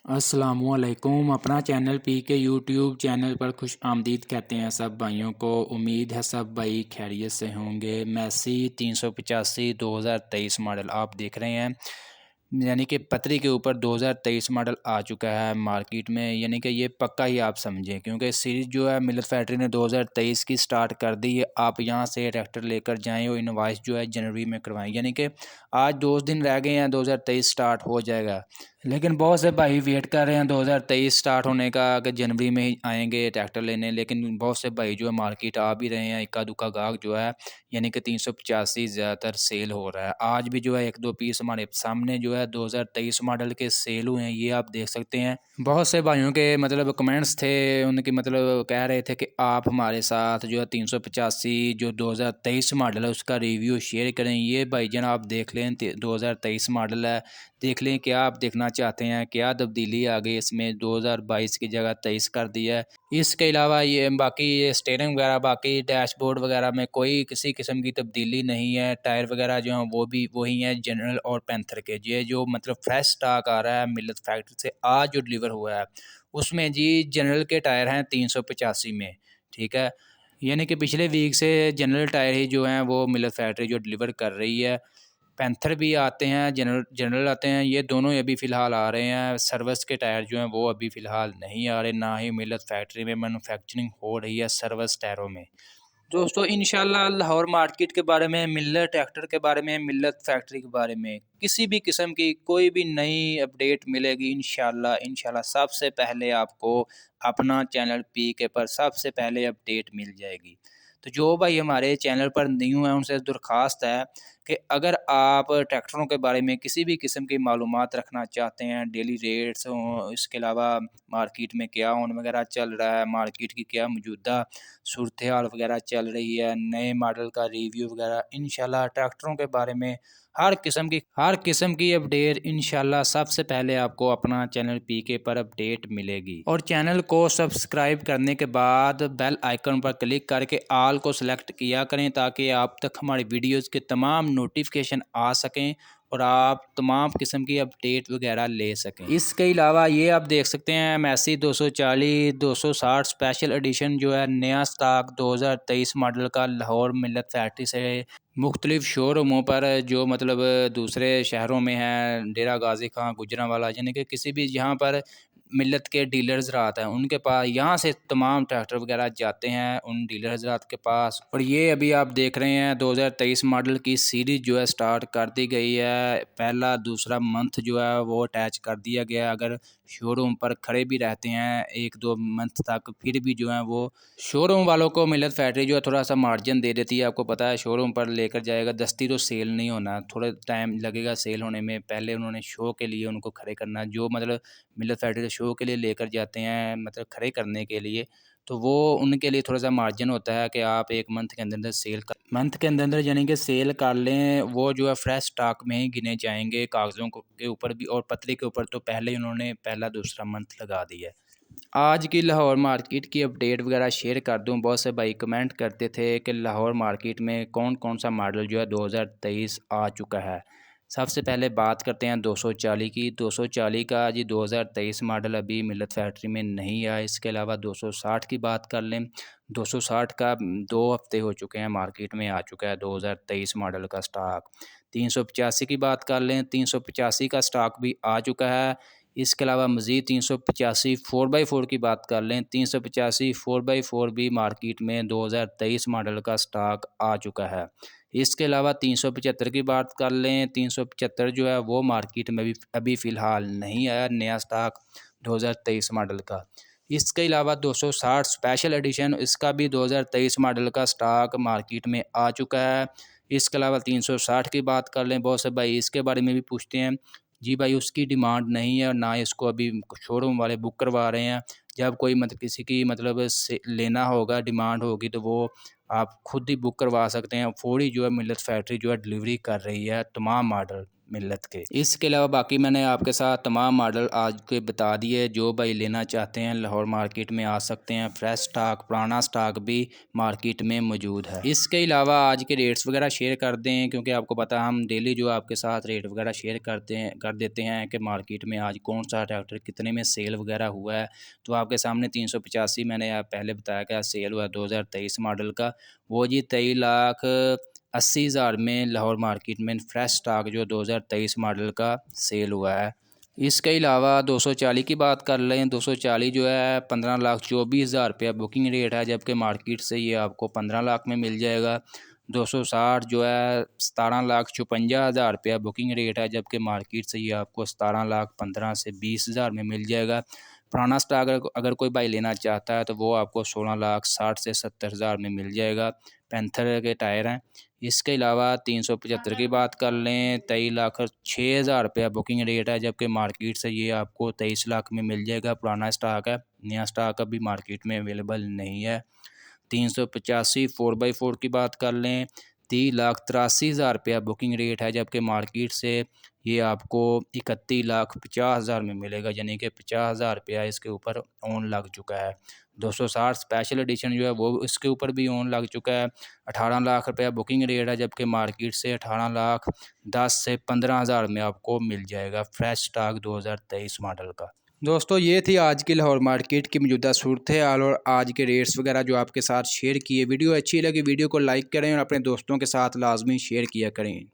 अस्सलामुअलैकुम। अपना channel P के यूट्यूब चैनल पर खुश आमदीद कहते हैं सब भाइयों को। उम्मीद है सब भाई खैरियत से होंगे। मैसी 385 2023 मॉडल आप देख रहे हैं, यानी कि पतरी के ऊपर 2023 मॉडल आ चुका है मार्केट में। यानी कि ये पक्का ही आप समझें, क्योंकि सीरीज़ जो है मिलत फैक्ट्री ने 2023 की स्टार्ट कर दी है। आप यहाँ से ट्रैक्टर लेकर जाएँ और इनवाइस जो है जनवरी में करवाएं, यानी कि आज 2 दिन रह गए हैं, 2023 स्टार्ट हो जाएगा। लेकिन बहुत से भाई वेट कर रहे हैं 2023 स्टार्ट होने का कि जनवरी में ही आएंगे ट्रैक्टर लेने। लेकिन बहुत से भाई जो है मार्केट आ भी रहे हैं, इक्का दुक्का गाहक जो है, यानी कि 385 ज़्यादातर सेल हो रहा है। आज भी जो है एक दो पीस हमारे सामने जो है 2023 मॉडल के सेल हुए हैं, ये आप देख सकते हैं। बहुत से भाइयों के मतलब कमेंट्स थे, उनके मतलब कह रहे थे कि आप हमारे साथ जो है 385 जो 2023 मॉडल है उसका रिव्यू शेयर करें। ये भाईजान आप देख लें, 2023 मॉडल है, देख लें क्या आप देखना चाहते हैं, क्या तब्दीली आ गई इसमें। 2022 की जगह 23 कर दिया है। इसके अलावा ये बाकी ये स्टीयरिंग वगैरह, बाकी डैशबोर्ड वगैरह में कोई किसी किस्म की तब्दीली नहीं है। टायर वगैरह जो हैं वो भी वही हैं, जनरल और पैंथर के। ये जो मतलब फ्रेश स्टॉक आ रहा है मिलत फैक्ट्री से आज जो डिलीवर हुआ है उसमें जी जनरल के टायर हैं 385 में, ठीक है। यानी कि पिछले वीक से जनरल टायर ही जो हैं वो मिलत फैक्ट्री जो डिलीवर कर रही है। पैंथर भी आते हैं, जनरल जनरल आते हैं, ये दोनों अभी फ़िलहाल आ रहे हैं। सर्विस के टायर जो हैं वो अभी फ़िलहाल नहीं आ रहे, ना ही मिलत फैक्ट्री में मैन्युफैक्चरिंग हो रही है सर्विस टायरों में। दोस्तों इंशाल्लाह लाहौर मार्केट के बारे में, मिल्लत ट्रैक्टर के बारे में, मिल्लत फैक्ट्री के बारे में किसी भी किस्म की कोई भी नई अपडेट मिलेगी इंशाल्लाह इंशाल्लाह सबसे पहले आपको अपना चैनल पी के पर सबसे पहले अपडेट मिल जाएगी। तो जो भाई हमारे चैनल पर न्यू है उनसे दरख्वास्त है कि अगर आप ट्रैक्टरों के बारे में किसी भी किस्म की मालूमात रखना चाहते हैं, डेली रेट्स हों, इसके अलावा मार्केट में क्या ऑन वगैरह चल रहा है, मार्केट की क्या मौजूदा सूरत हाल वगैरह चल रही है, नए मॉडल का रिव्यू वगैरह, इंशाल्लाह ट्रैक्टरों के बारे में हर किस्म की अपडेट इंशाल्लाह सबसे पहले आपको अपना चैनल पीके पर अपडेट मिलेगी। और चैनल को सब्सक्राइब करने के बाद बेल आइकन पर क्लिक करके ऑल को सिलेक्ट किया करें, ताकि आप तक हमारी वीडियोज़ के तमाम नोटिफिकेशन आ सकें और आप तमाम किस्म की अपडेट वगैरह ले सकें। इसके अलावा ये आप देख सकते हैं मैसी 240 260 स्पेशल एडिशन जो है नया स्टॉक 2023 मॉडल का लाहौर मिल्लत फैक्ट्री से मुख्तलिफ शोरूमों पर, जो मतलब दूसरे शहरों में है, डेरा गाजी खां, गुजरांवाला, यानी कि किसी भी जहाँ पर मिल्लत के डीलर हज़रात हैं उनके पास यहाँ से तमाम ट्रैक्टर वगैरह जाते हैं उन डीलर हज़रात के पास। और ये अभी आप देख रहे हैं 2023 मॉडल की सीरीज़ जो है स्टार्ट कर दी गई है। पहला दूसरा मंथ जो है वो अटैच कर दिया गया है। अगर शोरूम पर खड़े भी रहते हैं एक दो मंथ तक, फिर भी जो है वो शोरूम वालों को मिल्लत फैक्ट्री जो है थोड़ा सा मार्जिन दे देती है। आपको पता है शोरूम पर लेकर जाएगा दस्ती तो सेल नहीं होना, थोड़ा टाइम लगेगा सेल होने में। पहले उन्होंने शो के लिए उनको खड़े करना, जो मतलब मिल्लत फैक्ट्री से शो के लिए लेकर जाते हैं मतलब खड़े करने के लिए, तो वो उनके लिए थोड़ा सा मार्जिन होता है कि आप एक मंथ के अंदर मंथ के अंदर यानी कि सेल कर लें। वो जो है फ्रेश स्टॉक में ही गिने जाएंगे, कागज़ों के ऊपर भी और पतरे के ऊपर तो पहले ही उन्होंने पहला दूसरा मंथ लगा दिया है। आज की लाहौर मार्केट की अपडेट वगैरह शेयर कर दूं। बहुत से भाई कमेंट करते थे कि लाहौर मार्केट में कौन कौन सा मॉडल जो है 2023 आ चुका है। सबसे पहले बात करते हैं 240 की। 240 का जी 2023 मॉडल अभी मिल्लत फैक्ट्री में नहीं आया। इसके अलावा 260 की बात कर लें, 260 का 2 हफ्ते हो चुके हैं मार्केट में आ चुका है 2023 मॉडल का स्टॉक। 385 की बात कर लें, 385 का स्टॉक भी आ चुका है। इसके अलावा मज़ीद 385 4x4 की बात कर लें, 385 4x4 भी मार्केट में 2023 मॉडल का स्टॉक आ चुका है। इसके अलावा 375 की बात कर लें, 375 जो है वो मार्केट में अभी फ़िलहाल नहीं आया नया स्टॉक 2023 मॉडल का। इसके अलावा 260 स्पेशल एडिशन, इसका भी 2023 मॉडल का स्टॉक मार्केट में आ चुका है। इसके अलावा 360 की बात कर लें, बहुत से भाई इसके बारे में भी पूछते हैं। जी भाई उसकी डिमांड नहीं है और ना इसको अभी शोरूम वाले बुक करवा रहे हैं। जब कोई मतलब किसी की मतलब से लेना होगा, डिमांड होगी, तो वो आप खुद ही बुक करवा सकते हैं। फौरी जो है मिल्लत फैक्ट्री जो है डिलीवरी कर रही है तमाम मॉडल मिलत के। इसके अलावा बाकी मैंने आपके साथ तमाम मॉडल आज के बता दिए। जो भाई लेना चाहते हैं लाहौर मार्केट में आ सकते हैं। फ्रेश स्टॉक पुराना स्टॉक भी मार्केट में मौजूद है। इसके अलावा आज के रेट्स वगैरह शेयर कर दें, क्योंकि आपको पता हम डेली जो आपके साथ रेट वगैरह शेयर कर देते हैं कि मार्केट में आज कौन सा ट्रैक्टर कितने में सेल वगैरह हुआ है। तो आपके सामने 385 मैंने आप पहले बताया कि सेल हुआ 2023 मॉडल का, वो जी 23,80,000 में लाहौर मार्केट में फ्रेश स्टॉक जो 2023 मॉडल का सेल हुआ है। इसके अलावा 240 की बात कर लें, 240 जो है 15,24,000 रुपया बुकिंग रेट है, जबकि मार्केट से ये आपको 15 लाख में मिल जाएगा। 260 जो है 17,56,000 रुपया बुकिंग रेट है, जबकि मार्केट से ये आपको 17,15,000 से 20,000 में मिल जाएगा। पुराना स्टॉक अगर कोई भाई लेना चाहता है तो वो आपको 16,60,000 से 70,000 में मिल जाएगा। पैंथर के टायर हैं। इसके अलावा 375 की बात कर लें, 23,06,000 रुपया बुकिंग रेट है, जबकि मार्केट से ये आपको 23 लाख में मिल जाएगा। पुराना स्टॉक है, नया स्टॉक अभी मार्केट में अवेलेबल नहीं है। 385 4x4 की बात कर लें, 30,83,000 रुपया बुकिंग रेट है, जबकि मार्केट से ये आपको 31,50,000 में मिलेगा, यानी कि 50,000 रुपया इसके ऊपर ऑन लग चुका है। 260 स्पेशल एडिशन जो है वो इसके ऊपर भी ऑन लग चुका है। 18 लाख रुपया बुकिंग रेट है, जबकि मार्केट से 18,10,000 से 15,000 में आपको मिल जाएगा फ्रेश स्टॉक 2023 मॉडल का। दोस्तों ये थी आज की लाहौर मार्केट की मौजूदा सूरत हाल और आज के रेट्स वगैरह जो आपके साथ शेयर किए। वीडियो अच्छी लगी वीडियो को लाइक करें और अपने दोस्तों के साथ लाजमी शेयर किया करें।